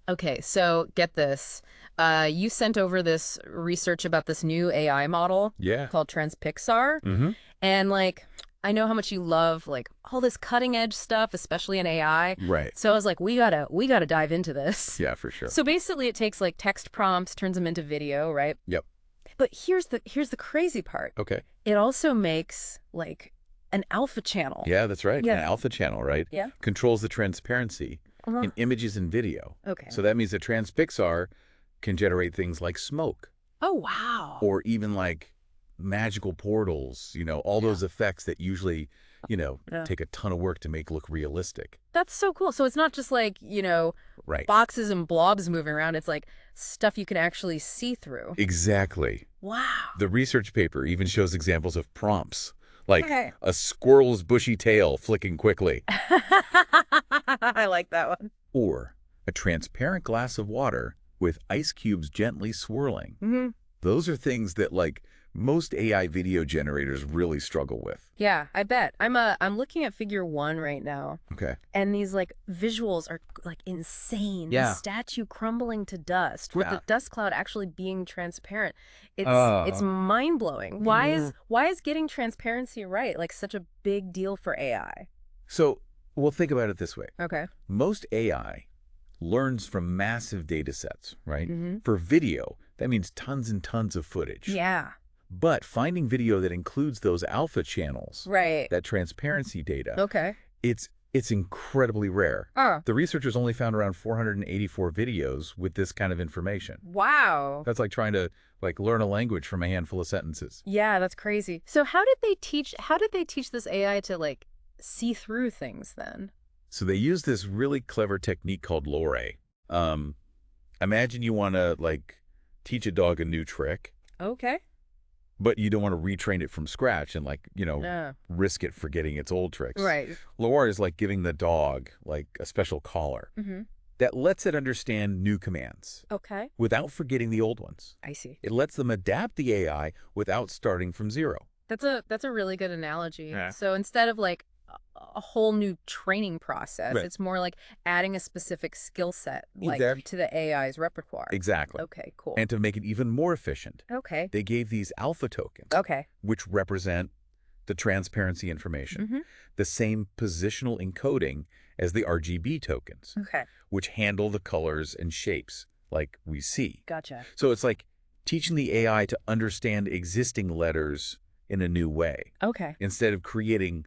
Okay, so get this. You sent over this research about this new AI model Yeah. called TransPixar, Mm-hmm. and like I know how much you love like all this cutting edge stuff, especially in AI. Right. So I was like, we gotta dive into this. Yeah, for sure. So basically, it takes like text prompts, turns them into video, right? Yep. But here's the crazy part. Okay. It also makes like an alpha channel. Yeah, that's right. An Yeah. alpha channel, right? Yeah. Controls the transparency Uh-huh. in images and video. Okay. So that means that TransPixar can generate things like smoke Oh, wow. or even like magical portals, all Yeah. those effects that usually, Yeah. take a ton of work to make look realistic. That's so cool. So it's not just like, Right. boxes and blobs moving around. It's like stuff you can actually see through. Exactly. Wow. The research paper even shows examples of prompts, like Okay. a squirrel's bushy tail flicking quickly, I like that one. or a transparent glass of water with ice cubes gently swirling. Hmm. Those are things that, like, most AI video generators really struggle with. Yeah, I bet. I'm looking at figure 1 right now, Okay. and these like visuals are like insane. Yeah. The statue crumbling to dust with Yeah. the dust cloud actually being transparent. It's Uh, mind-blowing. Why is getting transparency right like such a big deal for AI? So, well, think about it this way. Okay. Most AI learns from massive data sets, right? Mm-hmm. For video, that means tons and tons of footage. Yeah. But finding video that includes those alpha channels, Right. that transparency data, Okay. it's incredibly rare. Oh. The researchers only found around 484 videos with this kind of information. Wow. That's like trying to learn a language from a handful of sentences. Yeah, that's crazy. So how did they teach this AI to like see through things then? So they use this really clever technique called lore. Imagine you want to teach a dog a new trick, Okay. but you don't want to retrain it from scratch and Yeah. risk it forgetting its old tricks. Right. Lore is like giving the dog a special collar Mm-hmm. that lets it understand new commands Okay. without forgetting the old ones. I see. It lets them adapt the AI without starting from zero. That's a really good analogy. Yeah. So instead of like a whole new training process, Right. it's more like adding a specific skill set like Exactly. to the AI's repertoire. Exactly. Okay, cool. And to make it even more efficient, Okay. they gave these alpha tokens, Okay. which represent the transparency information, Mm-hmm. the same positional encoding as the RGB tokens, Okay. which handle the colors and shapes like we see. Gotcha. So it's like teaching the AI to understand existing letters in a new way Okay. instead of creating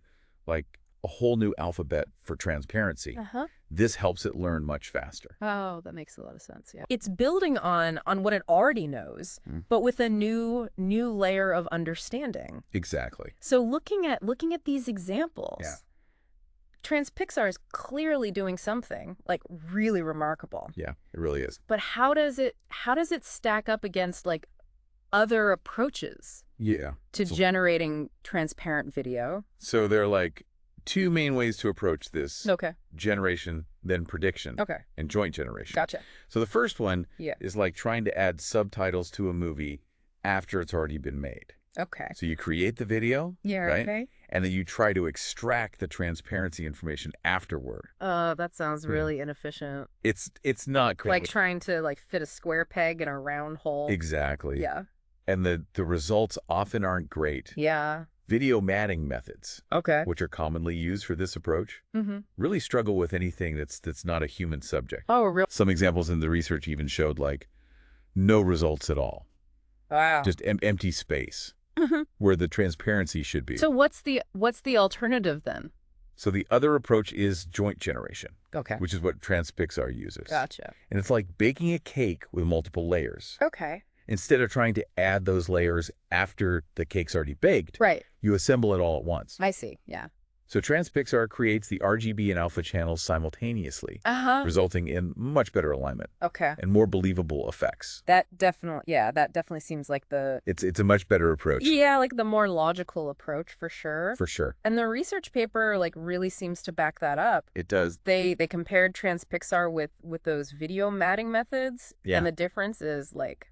a whole new alphabet for transparency. Uh-huh. This helps it learn much faster. Oh, that makes a lot of sense. Yeah. It's building on what it already knows, Mm. but with a new layer of understanding. Exactly. So looking at these examples, Yeah. TransPixar is clearly doing something like really remarkable. Yeah, it really is. But how does it stack up against like other approaches Yeah. to So- generating transparent video? So there are two main ways to approach this: Okay. generation, then prediction, Okay. and joint generation. Gotcha. So the first one Yeah. is like trying to add subtitles to a movie after it's already been made. Okay. So you create the video, Yeah. right? Okay. And then you try to extract the transparency information afterward. Oh, that sounds Yeah. really inefficient. It's not great. Like trying to like fit a square peg in a round hole. Exactly. Yeah. And the results often aren't great. Yeah. Video matting methods, Okay. which are commonly used for this approach, Mm-hmm. really struggle with anything that's not a human subject. Oh, real. Some examples in the research even showed no results at all, Wow. just empty space Mhm. where the transparency should be. So what's the alternative then? So the other approach is joint generation, Okay. which is what TransPixar uses. Gotcha. And it's like baking a cake with multiple layers. Okay. Instead of trying to add those layers after the cake's already baked, Right. you assemble it all at once. I see. Yeah. So TransPixar creates the RGB and alpha channels simultaneously, Uh-huh. resulting in much better alignment Okay. and more believable effects. That definitely seems like It's a much better approach, like the more logical approach for sure. for sure. And the research paper like really seems to back that up. It does. They compared TransPixar with those video matting methods, Yeah. and the difference is like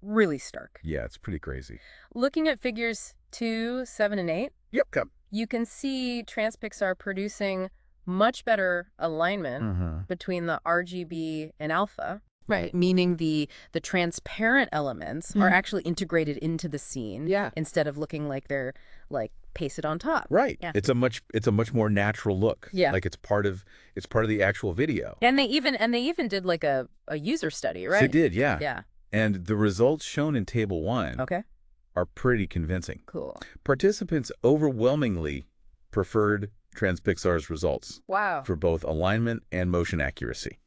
really stark. Yeah, it's pretty crazy. Looking at figures 2, 7, and 8, Yep, come. you can see TransPixar producing much better alignment Uh-huh. between the RGB and alpha. Right, meaning the transparent elements are actually integrated into the scene Yeah. instead of looking like they're like pasted on top. Right. Yeah. It's a much more natural look. Yeah. Like it's part of the actual video. And they even did like a user study, They right? did, yeah. Yeah. And the results shown in Table 1 Okay. are pretty convincing. Cool. Participants overwhelmingly preferred TransPixar's results Wow. for both alignment and motion accuracy.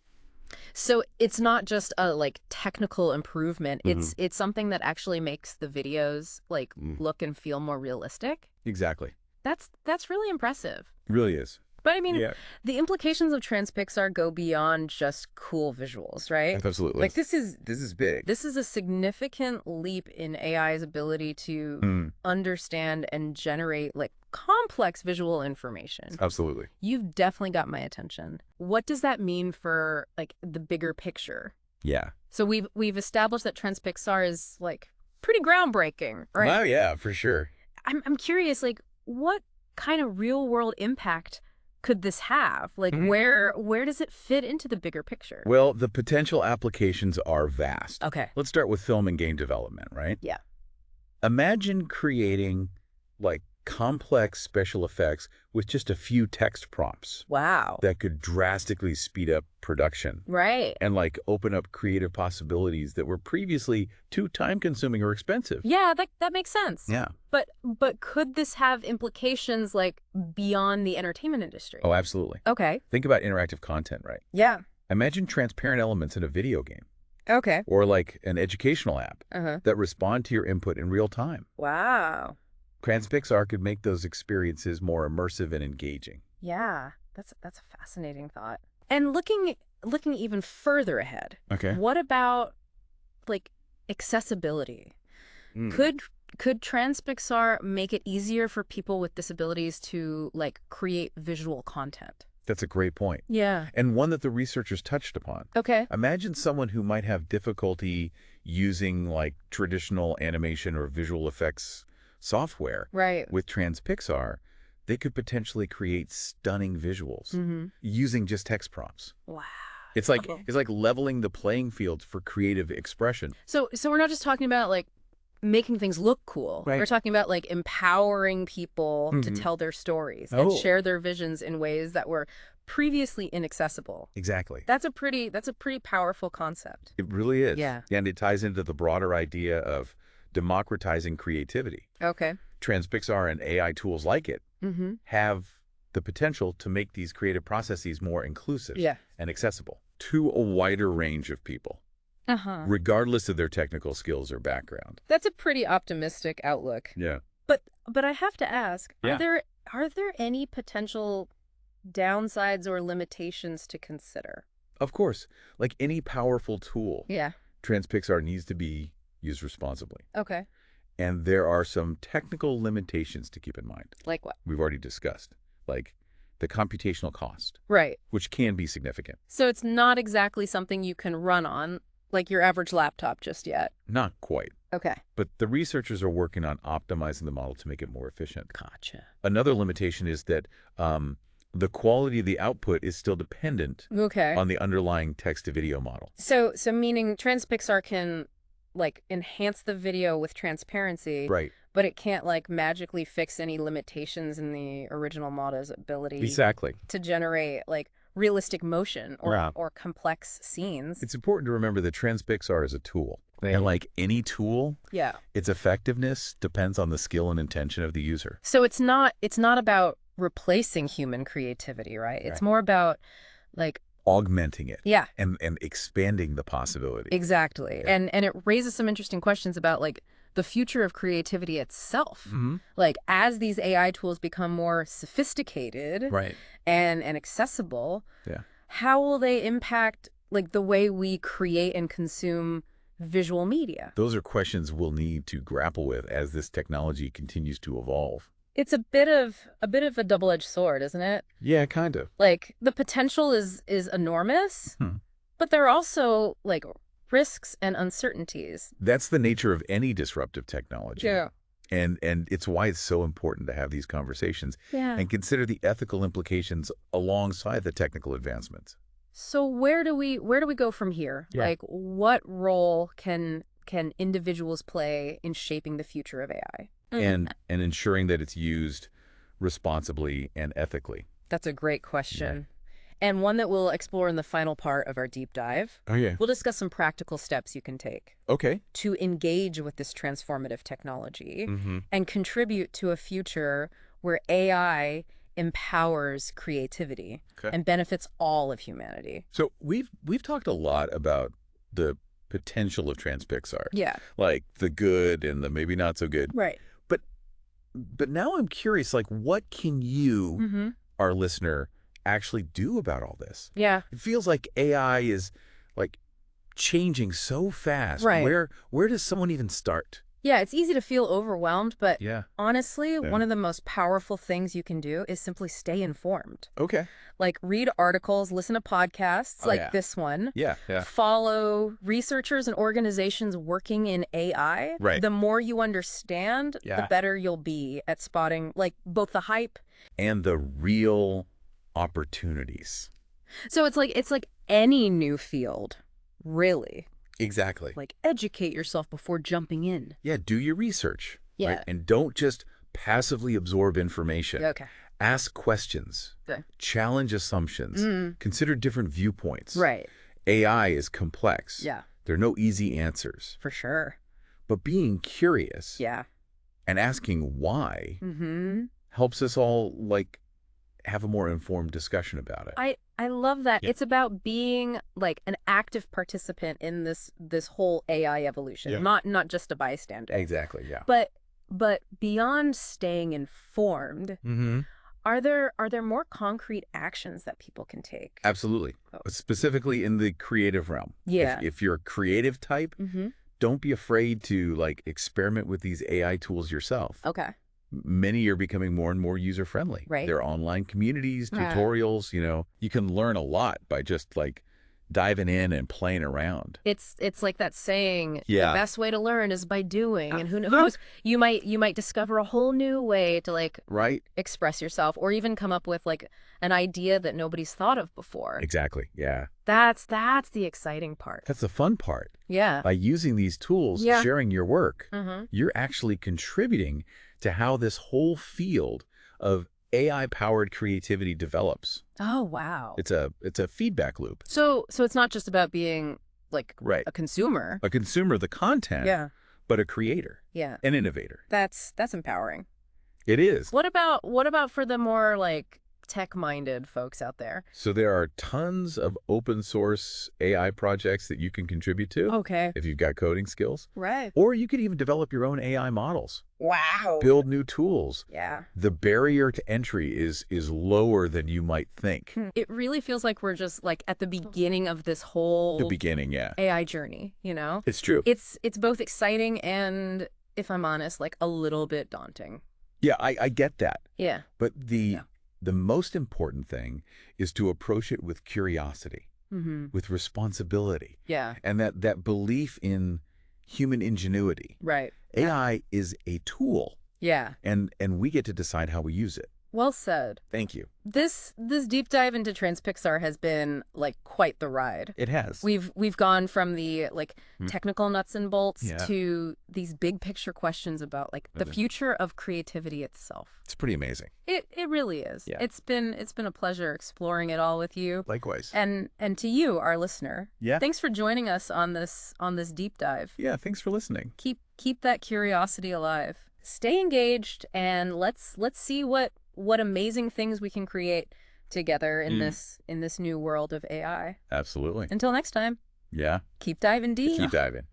So it's not just a like technical improvement. Mhm. It's something that actually makes the videos like Mm. look and feel more realistic. Exactly. That's really impressive. It really is. But I mean, Yeah. the implications of TransPixar go beyond just cool visuals, right? Absolutely. Like this is big. a significant leap in AI's ability to understand and generate like complex visual information. Absolutely. You've definitely got my attention. What does that mean for like the bigger picture? Yeah. So we've established that TransPixar is like pretty groundbreaking, right? Oh, yeah, for sure. I'm curious, like what kind of real world impact could this have? Like Mhm. where does it fit into the bigger picture? Well, the potential applications are vast. Okay. Let's start with film and game development, right? Yeah. Imagine creating like complex special effects with just a few text prompts Wow. that could drastically speed up production Right. and like open up creative possibilities that were previously too time-consuming or expensive. Yeah, that makes sense. Yeah. But could this have implications like beyond the entertainment industry? Oh, absolutely. Okay. Think about interactive content, right? Yeah. Imagine transparent elements in a video game Okay. or like an educational app Uh-huh. that respond to your input in real time. Wow. TransPixar could make those experiences more immersive and engaging. Yeah. That's a fascinating thought. And looking even further ahead, Okay. what about like accessibility? Mm. Could TransPixar make it easier for people with disabilities to like create visual content? That's a great point. Yeah. And one that the researchers touched upon. Okay. Imagine someone who might have difficulty using like traditional animation or visual effects software. Right. With TransPixar, they could potentially create stunning visuals Mm-hmm. using just text prompts. Wow. It's like Oh. it's like leveling the playing field for creative expression. So we're not just talking about like making things look cool. Right. We're talking about like empowering people to Mhm. tell their stories and Oh. share their visions in ways that were previously inaccessible. Exactly. That's a pretty powerful concept. It really is. Yeah. And it ties into the broader idea of democratizing creativity. Okay. TransPixar and AI tools like it Mm-hmm. have the potential to make these creative processes more inclusive Yeah. and accessible to a wider range of people, Uh-huh. regardless of their technical skills or background. That's a pretty optimistic outlook. Yeah. But I have to ask, Yeah. are there any potential downsides or limitations to consider? Of course, like any powerful tool, Yeah. TransPixar needs to be used responsibly. Okay. And there are some technical limitations to keep in mind. Like what? We've already discussed, like the computational cost, Right. which can be significant. So it's not exactly something you can run on like your average laptop just yet. Not quite. Okay. But the researchers are working on optimizing the model to make it more efficient. Gotcha. Another limitation is that the quality of the output is still dependent Okay. on the underlying text-to-video model. So meaning TransPixar can like enhance the video with transparency, Right. but it can't like magically fix any limitations in the original model's ability Exactly. to generate like realistic motion or Yeah. or complex scenes. It's important to remember that TransPixar is a tool. And like any tool, Yeah. its effectiveness depends on the skill and intention of the user. So it's not about replacing human creativity, right? It's Right. more about like Augmenting it yeah, and expanding the possibility. exactly. Yeah. And it raises some interesting questions about like the future of creativity itself. Mhm. Like as these AI tools become more sophisticated Right. and accessible, Yeah. how will they impact like the way we create and consume visual media? Those are questions we'll need to grapple with as this technology continues to evolve. It's a bit of a double-edged sword, isn't it? Yeah, kind of. Like the potential is enormous, Hmm. but there are also like risks and uncertainties. That's the nature of any disruptive technology. And it's why it's so important to have these conversations Yeah. and consider the ethical implications alongside the technical advancements. So where do we go from here? Yeah. Like, what role can individuals play in shaping the future of AI? And ensuring that it's used responsibly and ethically. That's a great question. And one that we'll explore in the final part of our deep dive. Oh, yeah. We'll discuss some practical steps you can take Okay. to engage with this transformative technology Mm-hmm. and contribute to a future where AI empowers creativity Okay. and benefits all of humanity. So we've talked a lot about the potential of TransPixar, Yeah. like the good and the maybe not so good. Right. But now I'm curious, like, what can you, Mm-hmm. our listener, actually do about all this? Yeah. It feels like AI is like changing so fast. Right. Where does someone even start? Yeah, it's easy to feel overwhelmed, but Yeah. honestly, one of the most powerful things you can do is simply stay informed. Okay. Like, read articles, listen to podcasts Oh, like yeah. this one. Yeah. Yeah. Follow researchers and organizations working in AI. Right. The more you understand, Yeah. the better you'll be at spotting like both the hype. And the real opportunities. So it's like any new field, really. Exactly. Like, educate yourself before jumping in. Yeah. Do your research. Yeah. Right? And don't just passively absorb information. Okay. Ask questions. Okay. Challenge assumptions. Consider different viewpoints. Right. AI is complex. Yeah, There are no easy answers. for sure. But being curious Yeah. and asking why Mm-hmm. helps us all, like, have a more informed discussion about it. I love that. Yeah. It's about being like an active participant in this whole AI evolution, Yeah. not just a bystander. Exactly, yeah. But beyond staying informed, Mm-hmm. are there more concrete actions that people can take? Absolutely. Oh. Specifically in the creative realm. Yeah. If you're a creative type, Mm-hmm. don't be afraid to, like, experiment with these AI tools yourself. Okay. Many are becoming more and more user-friendly. Right. There are online communities, Yeah. tutorials, you can learn a lot by just, like, diving in and playing around. It's like that saying, Yeah. the best way to learn is by doing, and who knows, you might discover a whole new way to like Right? express yourself or even come up with like an idea that nobody's thought of before. Exactly, yeah. That's the exciting part. That's the fun part. Yeah. By using these tools, Yeah. sharing your work, Mm-hmm. you're actually contributing to how this whole field of AI-powered creativity develops. Oh, wow. It's a feedback loop. So it's not just about being like Right. a consumer. A consumer of the content, Yeah. but a creator, Yeah. an innovator. That's empowering. It is. What about for the more like tech-minded folks out there? So there are tons of open source AI projects that you can contribute to Okay. if you've got coding skills. Right. Or you could even develop your own AI models, Wow. build new tools. Yeah. The barrier to entry is lower than you might think. It really feels like we're just like at the beginning of this whole The beginning, yeah. AI journey, you know? It's true. It's both exciting and, if I'm honest, like a little bit daunting. Yeah, I get that. Yeah. But the most important thing is to approach it with curiosity, Mm-hmm. with responsibility, Yeah. and that belief in human ingenuity. Right. AI is a tool, Yeah. and we get to decide how we use it. Well said. Thank you. This deep dive into TransPixar has been like quite the ride. It has. We've gone from the like technical nuts and bolts Yeah. to these big picture questions about like the future of creativity itself. It's pretty amazing. It really is. Yeah. It's been a pleasure exploring it all with you. Likewise. And to you, our listener. Yeah. Thanks for joining us on this deep dive. Yeah, thanks for listening. Keep that curiosity alive. Stay engaged and let's see what amazing things we can create together in this new world of AI. Absolutely. Until next time, Yeah. keep diving deep. Keep diving.